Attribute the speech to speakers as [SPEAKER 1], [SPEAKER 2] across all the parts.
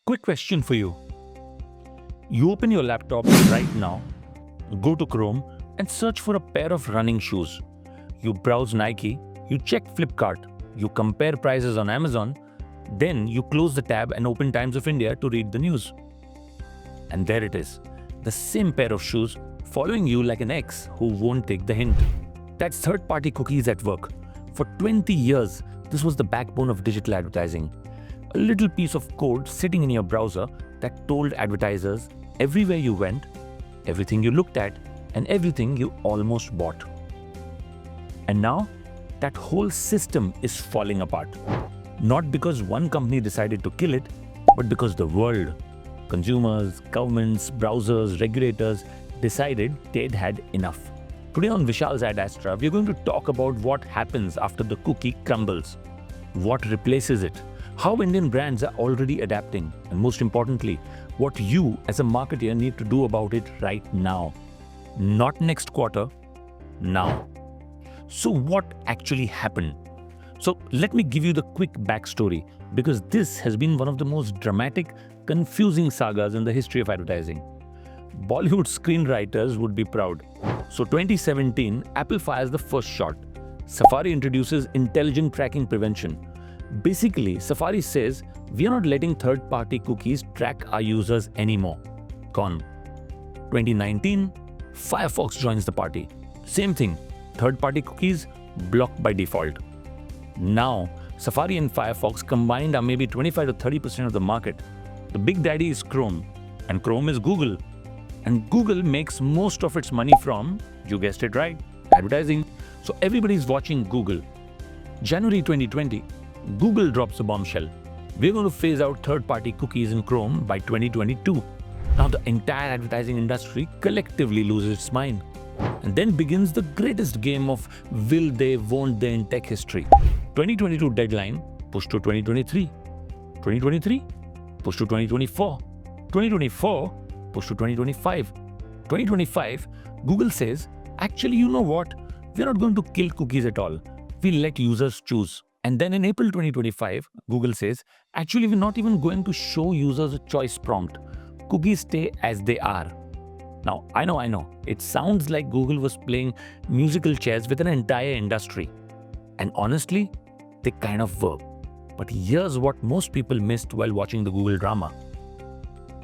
[SPEAKER 1] Quick question for you. You open your laptop right now, go to Chrome, and search for a pair of running shoes. You browse Nike, you check Flipkart, you compare prices on Amazon, then you close the tab and open Times of India to read the news. And there it is, the same pair of shoes following you like an ex who won't take the hint. That's third-party cookies at work. For 20 years, this was the backbone of digital advertising. A little piece of code sitting in your browser that told advertisers everywhere you went, everything you looked at, and everything you almost bought. And now, that whole system is falling apart. Not because one company decided to kill it, but because the world, consumers, governments, browsers, regulators decided they'd had enough. Today on Vishal's at Astra, we're going to talk about what happens after the cookie crumbles, what replaces it, how Indian brands are already adapting, and most importantly, what you as a marketer need to do about it right now. Not next quarter, now. So what actually happened? So let me give you the quick backstory, because this has been one of the most dramatic, confusing sagas in the history of advertising. Bollywood screenwriters would be proud. So 2017, Apple fires the first shot. Safari introduces intelligent tracking prevention. Basically, Safari says, we are not letting third-party cookies track our users anymore. Gone. 2019, Firefox joins the party. Same thing, third-party cookies blocked by default. Now, Safari and Firefox combined are maybe 25 to 30% of the market. The big daddy is Chrome, and Chrome is Google. And Google makes most of its money from, you guessed it right, advertising. So everybody's watching Google. January 2020, Google drops a bombshell. We're going to phase out third-party cookies in Chrome by 2022. Now the entire advertising industry collectively loses its mind. And then begins the greatest game of will they, won't they in tech history. 2022 deadline pushed to 2023. 2023 pushed to 2024. 2024 pushed to 2025. 2025, Google says, actually, you know what? We're not going to kill cookies at all. We'll let users choose. And then in April 2025, Google says, actually, we're not even going to show users a choice prompt. Cookies stay as they are. Now, I know, it sounds like Google was playing musical chairs with an entire industry. And honestly, they kind of were. But here's what most people missed while watching the Google drama.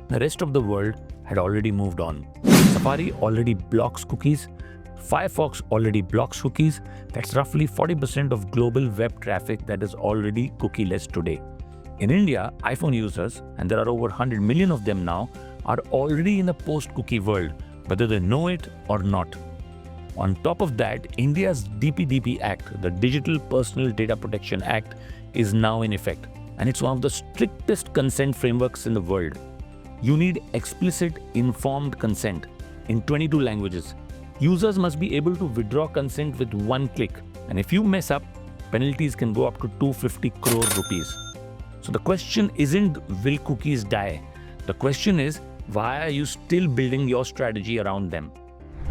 [SPEAKER 1] The rest of the world had already moved on. Safari already blocks cookies. Firefox already blocks cookies. That's roughly 40% of global web traffic that is already cookieless today. In India, iPhone users, and there are over 100 million of them now, are already in a post-cookie world, whether they know it or not. On top of that, India's DPDP Act, the Digital Personal Data Protection Act, is now in effect, and it's one of the strictest consent frameworks in the world. You need explicit, informed consent in 22 languages. Users must be able to withdraw consent with one click, and if you mess up, penalties can go up to 250 crore rupees. So the question isn't will cookies die? The question is, why are you still building your strategy around them?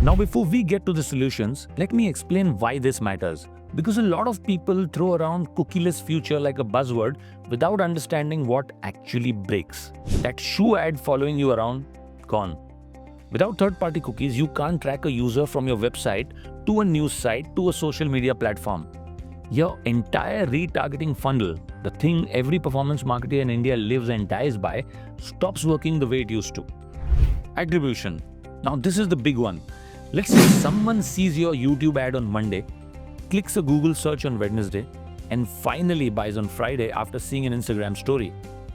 [SPEAKER 1] Now, before we get to the solutions, let me explain why this matters. Because a lot of people throw around cookieless future like a buzzword without understanding what actually breaks. That shoe ad following you around, gone. Without third-party cookies, you can't track a user from your website to a news site to a social media platform. Your entire retargeting funnel, the thing every performance marketer in India lives and dies by, stops working the way it used to. Attribution. Now this is the big one. Let's say someone sees your YouTube ad on Monday, clicks a Google search on Wednesday, and finally buys on Friday after seeing an Instagram story.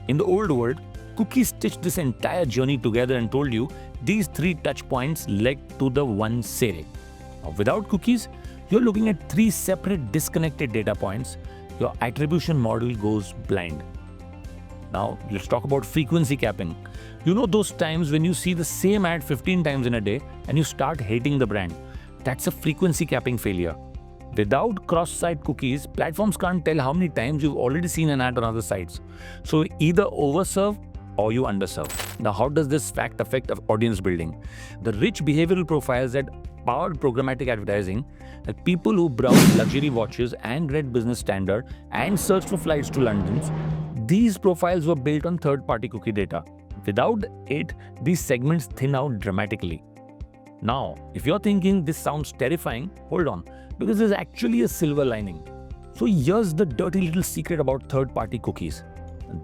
[SPEAKER 1] In the old world, cookies stitched this entire journey together and told you these 3 touch points led to the one sale. Now, without cookies, you're looking at 3 separate disconnected data points. Your attribution model goes blind. Now, let's talk about frequency capping. You know those times when you see the same ad 15 times in a day and you start hating the brand. That's a frequency capping failure. Without cross-site cookies, platforms can't tell how many times you've already seen an ad on other sites. So either overserve or you underserve. Now, how does this fact affect audience building? The rich behavioral profiles that powered programmatic advertising, that people who browsed luxury watches and read Business Standard and searched for flights to London, These profiles were built on third-party cookie data. Without it, these segments thin out dramatically. Now, if you're thinking this sounds terrifying, hold on, because there's actually a silver lining. So here's the dirty little secret about third-party cookies.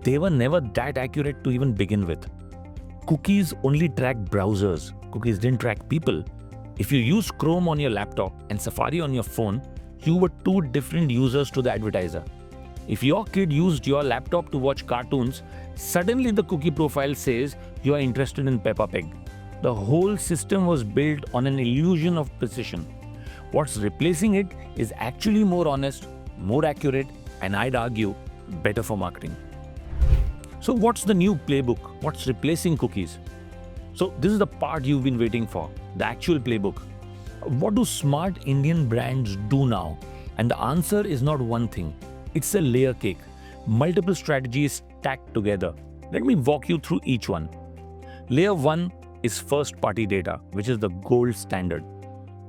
[SPEAKER 1] They were never that accurate to even begin with. Cookies only track browsers. Cookies didn't track people. If you use Chrome on your laptop and Safari on your phone, you were two different users to the advertiser. If your kid used your laptop to watch cartoons, suddenly the cookie profile says you are interested in Peppa Pig. The whole system was built on an illusion of precision. What's replacing it is actually more honest, more accurate, and I'd argue, better for marketing. So what's the new playbook? What's replacing cookies? So this is the part you've been waiting for, the actual playbook. What do smart Indian brands do now? And the answer is not one thing. It's a layer cake. Multiple strategies stacked together. Let me walk you through each one. Layer 1 is first-party data, which is the gold standard.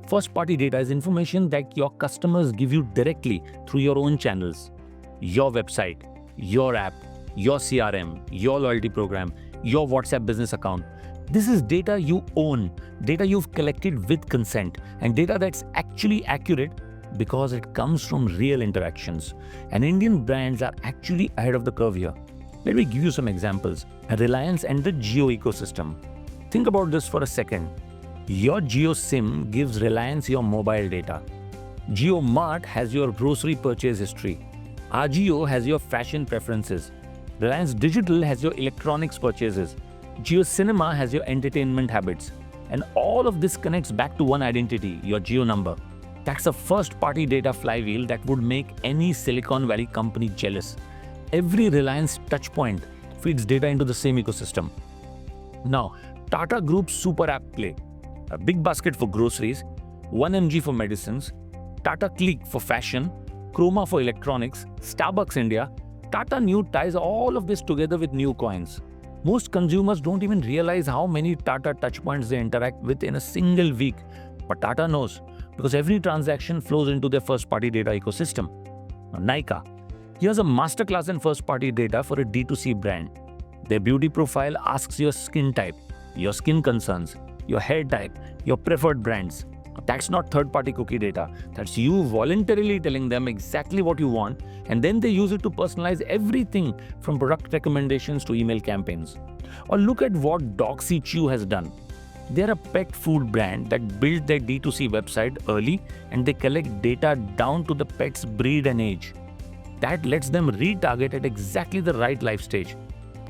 [SPEAKER 1] First-party data is information that your customers give you directly through your own channels. Your website, your app, your CRM, your loyalty program, your WhatsApp business account. This is data you own, data you've collected with consent, and data that's actually accurate because it comes from real interactions. And Indian brands are actually ahead of the curve here. Let me give you some examples. Reliance and the Jio ecosystem. Think about this for a second. Your Jio SIM gives Reliance your mobile data. Jio Mart has your grocery purchase history. Ajio has your fashion preferences. Reliance Digital has your electronics purchases. Jio Cinema has your entertainment habits. And all of this connects back to one identity, your Jio number. That's a first-party data flywheel that would make any Silicon Valley company jealous. Every Reliance touchpoint feeds data into the same ecosystem. Now, Tata Group's super app play. A big basket for groceries, 1mg for medicines, Tata Click for fashion, Chroma for electronics, Starbucks India. Tata New ties all of this together with new coins. Most consumers don't even realize how many Tata touchpoints they interact with in a single week. But Tata knows, because every transaction flows into their first-party data ecosystem. Now, Nykaa. Here's a masterclass in first-party data for a D2C brand. Their beauty profile asks your skin type, your skin concerns, your hair type, your preferred brands. That's not third-party cookie data. That's you voluntarily telling them exactly what you want, and then they use it to personalize everything from product recommendations to email campaigns. Or look at what Doxy Chew has done. They're a pet food brand that built their D2C website early, and they collect data down to the pet's breed and age. That lets them retarget at exactly the right life stage.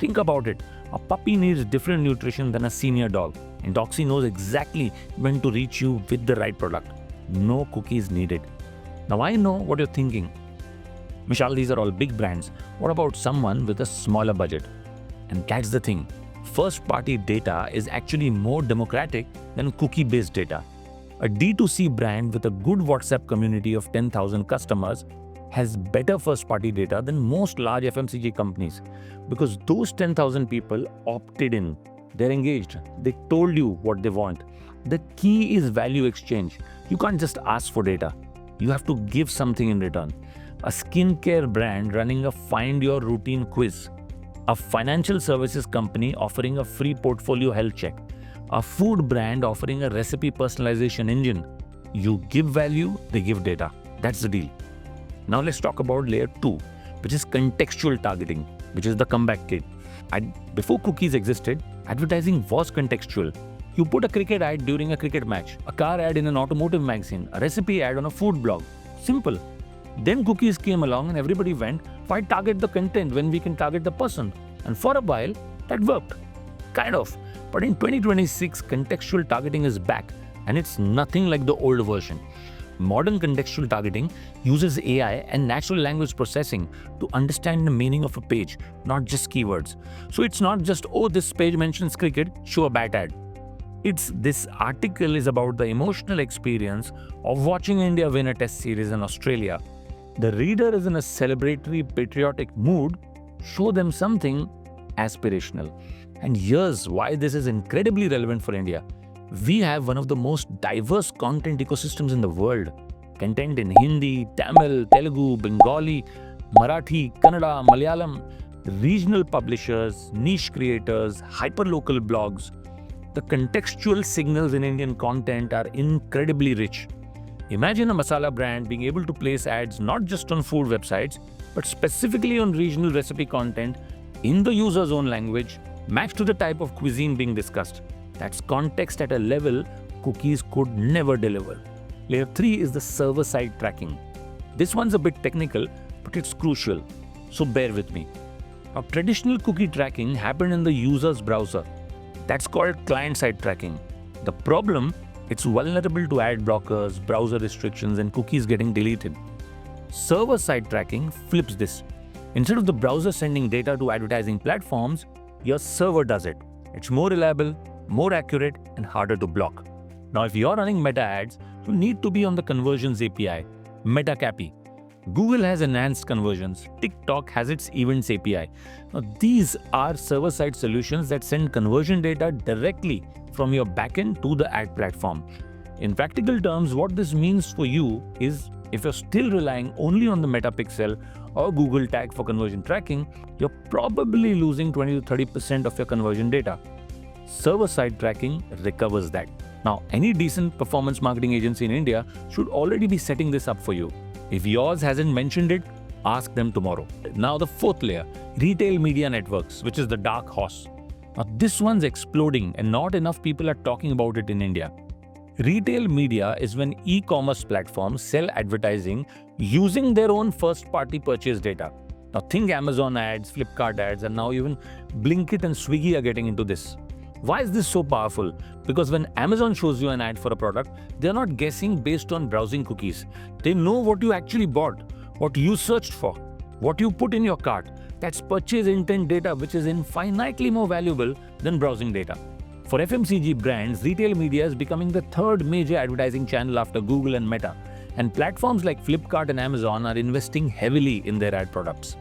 [SPEAKER 1] Think about it. A puppy needs different nutrition than a senior dog, and Doxy knows exactly when to reach you with the right product. No cookies needed. Now I know what you're thinking. Vishal, these are all big brands. What about someone with a smaller budget? And that's the thing. First-party data is actually more democratic than cookie-based data. A D2C brand with a good WhatsApp community of 10,000 customers has better first-party data than most large FMCG companies because those 10,000 people opted in. They're engaged. They told you what they want. The key is value exchange. You can't just ask for data. You have to give something in return. A skincare brand running a Find Your Routine quiz. A financial services company offering a free portfolio health check. A food brand offering a recipe personalization engine. You give value, they give data. That's the deal. Now let's talk about layer 2, which is contextual targeting, which is the comeback kid. Before cookies existed, advertising was contextual. You put a cricket ad during a cricket match, a car ad in an automotive magazine, a recipe ad on a food blog. Simple. Then cookies came along and everybody went, why target the content when we can target the person? And for a while, that worked. Kind of. But in 2026, contextual targeting is back, and it's nothing like the old version. Modern contextual targeting uses AI and natural language processing to understand the meaning of a page, not just keywords. So it's not just, oh, this page mentions cricket, show a bat ad. This article is about the emotional experience of watching India win a test series in Australia. The reader is in a celebratory, patriotic mood. Show them something aspirational. And here's why this is incredibly relevant for India. We have one of the most diverse content ecosystems in the world. Content in Hindi, Tamil, Telugu, Bengali, Marathi, Kannada, Malayalam. regional publishers, niche creators, hyperlocal blogs. The contextual signals in Indian content are incredibly rich. Imagine a masala brand being able to place ads not just on food websites, but specifically on regional recipe content in the user's own language, matched to the type of cuisine being discussed. That's context at a level cookies could never deliver. Layer 3 is the server-side tracking. This one's a bit technical, but it's crucial, so bear with me. Now, traditional cookie tracking happened in the user's browser. That's called client-side tracking. The problem, it's vulnerable to ad blockers, browser restrictions, and cookies getting deleted. Server-side tracking flips this. Instead of the browser sending data to advertising platforms, your server does it. It's more reliable, more accurate, and harder to block. Now, if you're running Meta ads, you need to be on the Conversions API, Meta Capi. Google has enhanced conversions. TikTok has its Events API. Now, these are server-side solutions that send conversion data directly from your backend to the ad platform. In practical terms, what this means for you is if you're still relying only on the Meta Pixel or Google tag for conversion tracking, you're probably losing 20 to 30% of your conversion data. Server-side tracking recovers that. Now, any decent performance marketing agency in India should already be setting this up for you. If yours hasn't mentioned it, ask them tomorrow. Now, the fourth layer, retail media networks, which is the dark horse. Now, this one's exploding and not enough people are talking about it in India. Retail media is when e-commerce platforms sell advertising using their own first-party purchase data. Now, think Amazon ads, Flipkart ads, and now even Blinkit and Swiggy are getting into this. Why is this so powerful? Because when Amazon shows you an ad for a product, they're not guessing based on browsing cookies. They know what you actually bought, what you searched for, what you put in your cart. That's purchase intent data, which is infinitely more valuable than browsing data. For FMCG brands, retail media is becoming the third major advertising channel after Google and Meta. And platforms like Flipkart and Amazon are investing heavily in their ad products.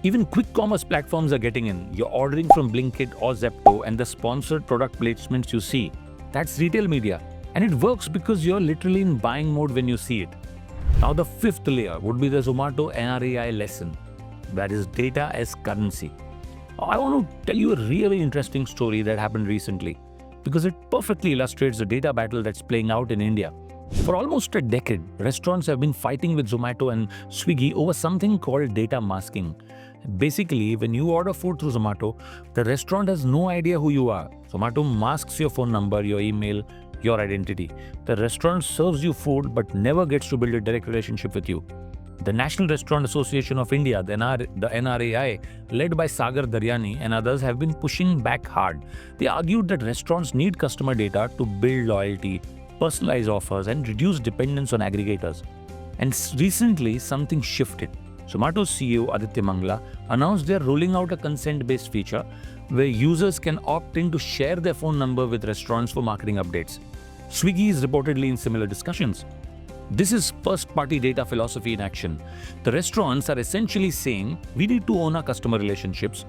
[SPEAKER 1] Even quick commerce platforms are getting in. You're ordering from Blinkit or Zepto and the sponsored product placements you see. That's retail media. And it works because you're literally in buying mode when you see it. Now the fifth layer would be the Zomato NRAI lesson. That is data as currency. I want to tell you a really interesting story that happened recently because it perfectly illustrates the data battle that's playing out in India. For almost a decade, restaurants have been fighting with Zomato and Swiggy over something called data masking. Basically, when you order food through Zomato, the restaurant has no idea who you are. Zomato masks your phone number, your email, your identity. The restaurant serves you food but never gets to build a direct relationship with you. The National Restaurant Association of India, the NRAI, led by Sagar Daryani and others, have been pushing back hard. They argued that restaurants need customer data to build loyalty, personalize offers, and reduce dependence on aggregators. And recently, something shifted. Zomato's CEO Aditya Mangla announced they are rolling out a consent-based feature where users can opt in to share their phone number with restaurants for marketing updates. Swiggy is reportedly in similar discussions. This is first-party data philosophy in action. The restaurants are essentially saying we need to own our customer relationships,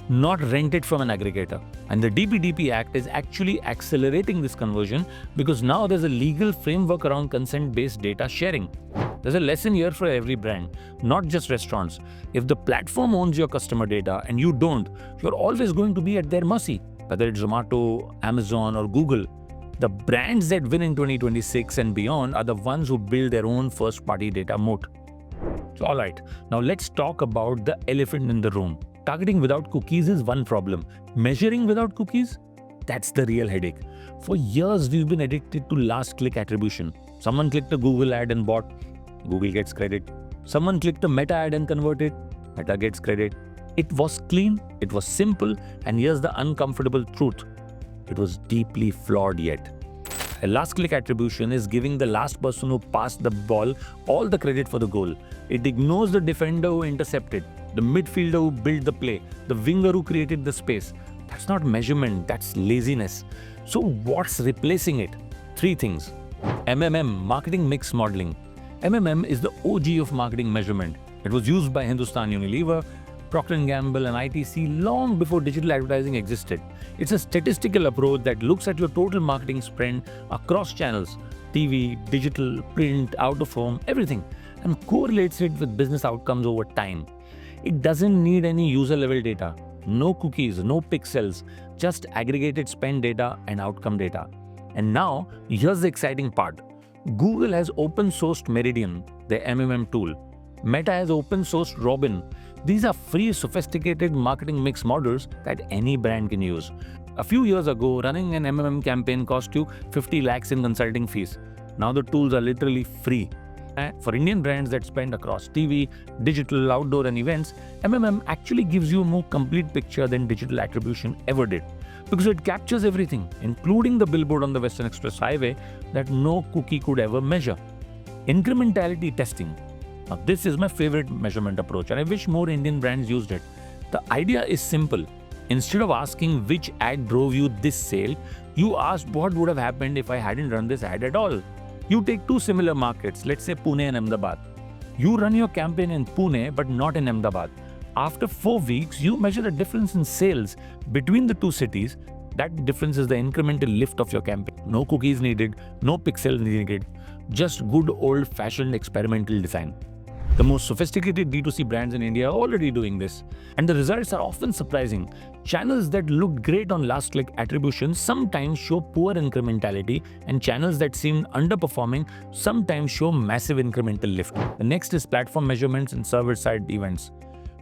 [SPEAKER 1] not rent it from an aggregator. And the DPDP Act is actually accelerating this conversion because now there's a legal framework around consent-based data sharing. There's a lesson here for every brand, not just restaurants. If the platform owns your customer data and you don't, you're always going to be at their mercy, whether it's Zomato, Amazon, or Google. The brands that win in 2026 and beyond are the ones who build their own first-party data moat. So, all right, now let's talk about the elephant in the room. Targeting without cookies is one problem. Measuring without cookies? That's the real headache. For years, we've been addicted to last-click attribution. Someone clicked a Google ad and bought, Google gets credit. Someone clicked a Meta ad and converted, Meta gets credit. It was clean, it was simple, and here's the uncomfortable truth. It was deeply flawed yet. A last-click attribution is giving the last person who passed the ball all the credit for the goal. It ignores the defender who intercepted, the midfielder who built the play, the winger who created the space. That's not measurement, that's laziness. So what's replacing it? Three things. MMM, marketing mix modeling. MMM is the OG of marketing measurement. It was used by Hindustan Unilever, Procter & Gamble and ITC long before digital advertising existed. It's a statistical approach that looks at your total marketing spend across channels, TV, digital, print, out of home, everything, and correlates it with business outcomes over time. It doesn't need any user level data. No cookies, no pixels, just aggregated spend data and outcome data. And now, here's the exciting part. Google has open sourced Meridian, the MMM tool. Meta has open sourced Robyn. These are free, sophisticated marketing mix models that any brand can use. A few years ago, running an MMM campaign cost you 50 lakhs in consulting fees. Now the tools are literally free. For Indian brands that spend across TV, digital, outdoor and events, MMM actually gives you a more complete picture than digital attribution ever did. Because it captures everything, including the billboard on the Western Express Highway that no cookie could ever measure. Incrementality testing. Now, this is my favorite measurement approach and I wish more Indian brands used it. The idea is simple. Instead of asking which ad drove you this sale, you ask what would have happened if I hadn't run this ad at all. You take two similar markets, let's say Pune and Ahmedabad. You run your campaign in Pune but not in Ahmedabad. After 4 weeks, you measure the difference in sales between the two cities. That difference is the incremental lift of your campaign. No cookies needed, no pixels needed, just good old-fashioned experimental design. The most sophisticated D2C brands in India are already doing this, and the results are often surprising. Channels that looked great on last-click attribution sometimes show poor incrementality, and channels that seemed underperforming sometimes show massive incremental lift. The next is platform measurements and server-side events.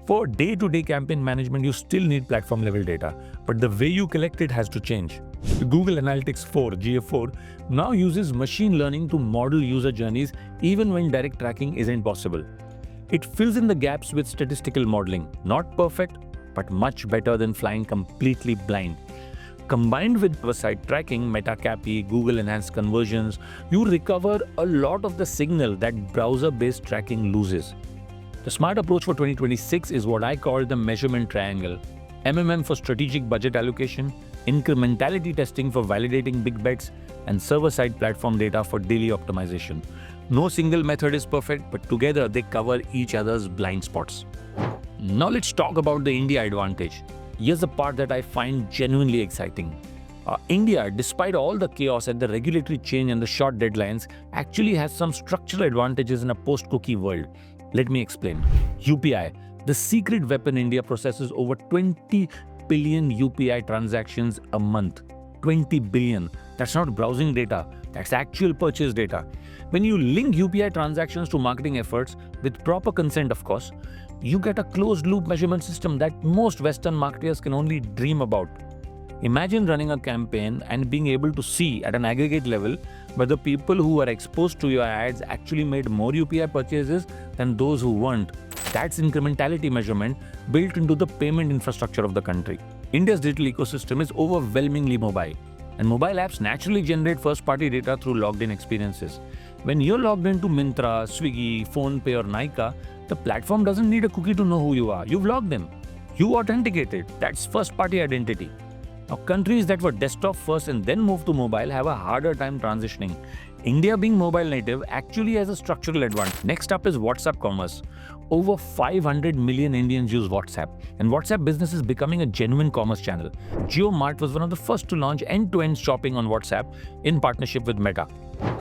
[SPEAKER 1] For day-to-day campaign management, you still need platform-level data, but the way you collect it has to change. The Google Analytics 4, GA4, now uses machine learning to model user journeys even when direct tracking isn't possible. It fills in the gaps with statistical modeling. Not perfect, but much better than flying completely blind. Combined with server-side tracking, Meta Capi, Google Enhanced Conversions, you recover a lot of the signal that browser-based tracking loses. The smart approach for 2026 is what I call the measurement triangle. MMM for strategic budget allocation, incrementality testing for validating big bets, and server-side platform data for daily optimization. No single method is perfect, but together they cover each other's blind spots. Now let's talk about the India advantage. Here's the part that I find genuinely exciting. India, despite all the chaos and the regulatory change and the short deadlines, actually has some structural advantages in a post-cookie world. Let me explain. UPI, the secret weapon. India processes over 20 billion UPI transactions a month. 20 billion. That's not browsing data, that's actual purchase data. When you link UPI transactions to marketing efforts, with proper consent of course, you get a closed-loop measurement system that most Western marketers can only dream about. Imagine running a campaign and being able to see at an aggregate level whether people who are exposed to your ads actually made more UPI purchases than those who weren't. That's incrementality measurement built into the payment infrastructure of the country. India's digital ecosystem is overwhelmingly mobile, and mobile apps naturally generate first-party data through logged-in experiences. When you're logged into Myntra, Swiggy, PhonePe or Nykaa, the platform doesn't need a cookie to know who you are. You've logged in. You authenticated. That's first-party identity. Now, countries that were desktop first and then moved to mobile have a harder time transitioning. India, being mobile native, actually has a structural advantage. Next up is WhatsApp commerce. Over 500 million Indians use WhatsApp, and WhatsApp Business is becoming a genuine commerce channel. JioMart was one of the first to launch end-to-end shopping on WhatsApp in partnership with Meta.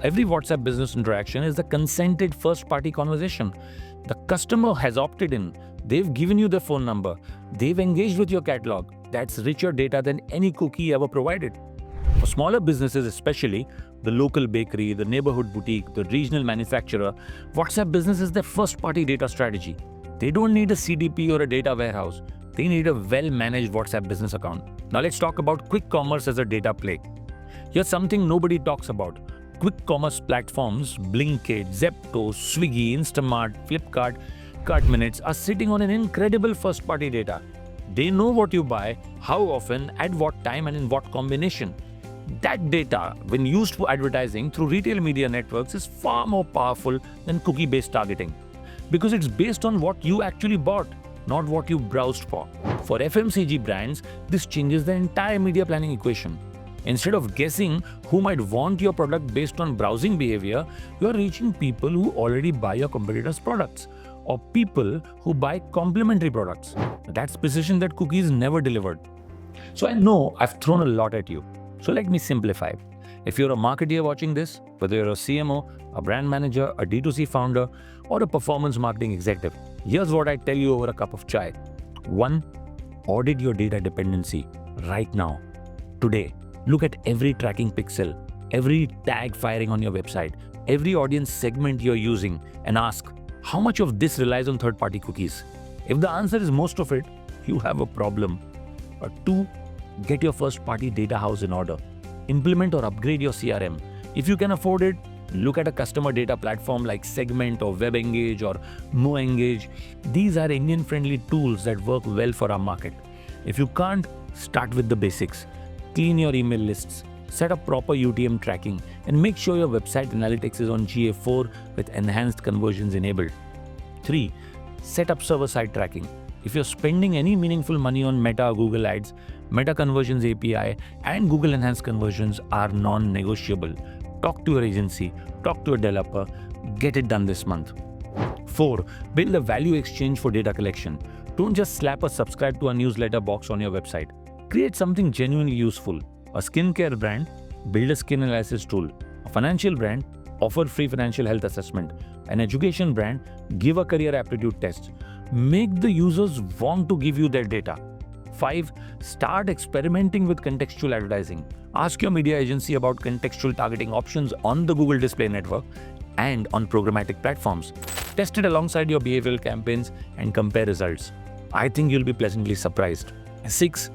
[SPEAKER 1] Every WhatsApp business interaction is a consented first-party conversation. The customer has opted in. They've given you their phone number. They've engaged with your catalog. That's richer data than any cookie ever provided. For smaller businesses especially, the local bakery, the neighborhood boutique, the regional manufacturer, WhatsApp Business is their first-party data strategy. They don't need a CDP or a data warehouse. They need a well-managed WhatsApp Business account. Now let's talk about quick commerce as a data play. Here's something nobody talks about. Quick commerce platforms, Blinkit, Zepto, Swiggy, Instamart, Flipkart, Cart Minutes are sitting on an incredible first-party data. They know what you buy, how often, at what time and in what combination. That data, when used for advertising through retail media networks, is far more powerful than cookie-based targeting. Because it's based on what you actually bought, not what you browsed for. For FMCG brands, this changes the entire media planning equation. Instead of guessing who might want your product based on browsing behavior, you are reaching people who already buy your competitors' products, or people who buy complementary products. That's precision that cookies never delivered. So I know I've thrown a lot at you. So let me simplify. If you're a marketer watching this, whether you're a CMO, a brand manager, a D2C founder, or a performance marketing executive, Here's what I tell you over a cup of chai. 1. Audit your data dependency right now. Today, look at every tracking pixel, every tag firing on your website, every audience segment you're using, and ask, how much of this relies on third-party cookies? If the answer is most of it, you have a problem. 2. Get your first-party data house in order. Implement or upgrade your CRM. If you can afford it, look at a customer data platform like Segment or WebEngage or MoEngage. These are Indian-friendly tools that work well for our market. If you can't, start with the basics. Clean your email lists, set up proper UTM tracking, and make sure your website analytics is on GA4 with enhanced conversions enabled. 3. Set up server-side tracking. If you're spending any meaningful money on Meta or Google Ads, Meta Conversions API and Google Enhanced Conversions are non-negotiable. Talk to your agency, talk to a developer, get it done this month. 4. Build a value exchange for data collection. Don't just slap a subscribe to a newsletter box on your website. Create something genuinely useful. A skincare brand, build a skin analysis tool. A financial brand, offer free financial health assessment. An education brand, give a career aptitude test. Make the users want to give you their data. 5. Start experimenting with contextual advertising. Ask your media agency about contextual targeting options on the Google Display Network and on programmatic platforms. Test it alongside your behavioral campaigns and compare results. I think you'll be pleasantly surprised. 6.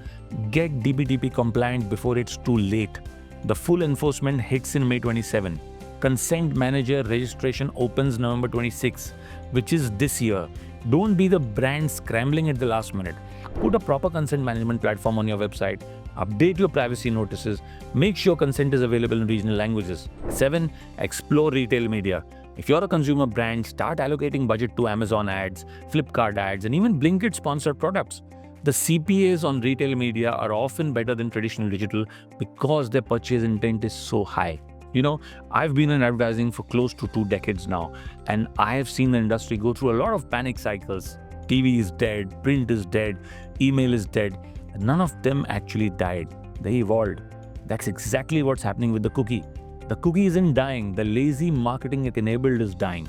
[SPEAKER 1] Get DPDP compliant before it's too late. The full enforcement hits in May 27. Consent Manager registration opens November 26, which is this year. Don't be the brand scrambling at the last minute. Put a proper consent management platform on your website. Update your privacy notices. Make sure consent is available in regional languages. 7. Explore retail media. If you're a consumer brand, start allocating budget to Amazon ads, Flipkart ads, and even Blinkit sponsored products. The CPAs on retail media are often better than traditional digital because their purchase intent is so high. I've been in advertising for close to 2 decades now, and I have seen the industry go through a lot of panic cycles. TV is dead, print is dead, email is dead. None of them actually died. They evolved. That's exactly what's happening with the cookie. The cookie isn't dying. The lazy marketing it enabled is dying.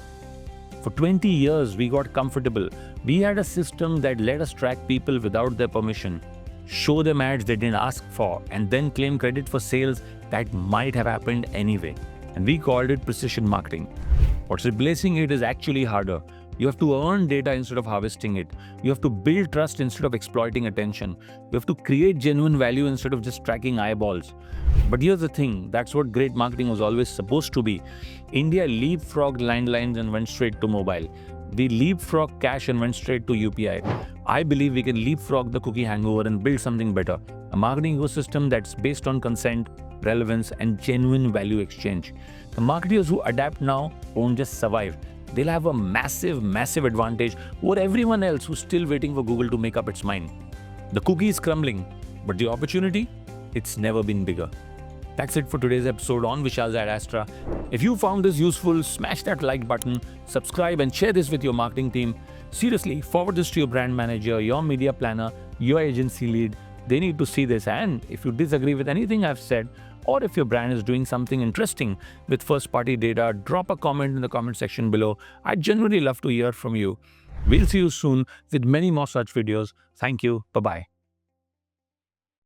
[SPEAKER 1] For 20 years, we got comfortable. We had a system that let us track people without their permission, show them ads they didn't ask for, and then claim credit for sales that might have happened anyway. And we called it precision marketing. What's replacing it is actually harder. You have to earn data instead of harvesting it. You have to build trust instead of exploiting attention. You have to create genuine value instead of just tracking eyeballs. But here's the thing, that's what great marketing was always supposed to be. India leapfrogged landlines and went straight to mobile. We leapfrogged cash and went straight to UPI. I believe we can leapfrog the cookie hangover and build something better. A marketing ecosystem that's based on consent, relevance, and genuine value exchange. The marketers who adapt now won't just survive. They'll have a massive, massive advantage over everyone else who's still waiting for Google to make up its mind. The cookie is crumbling, but the opportunity, it's never been bigger. That's it for today's episode on Vishal's at Astra. If you found this useful, smash that like button, subscribe, and share this with your marketing team. Seriously, forward this to your brand manager, your media planner, your agency lead. They need to see this. And if you disagree with anything I've said, or if your brand is doing something interesting with first-party data, drop a comment in the comment section below. I'd genuinely love to hear from you. We'll see you soon with many more such videos. Thank you. Bye-bye.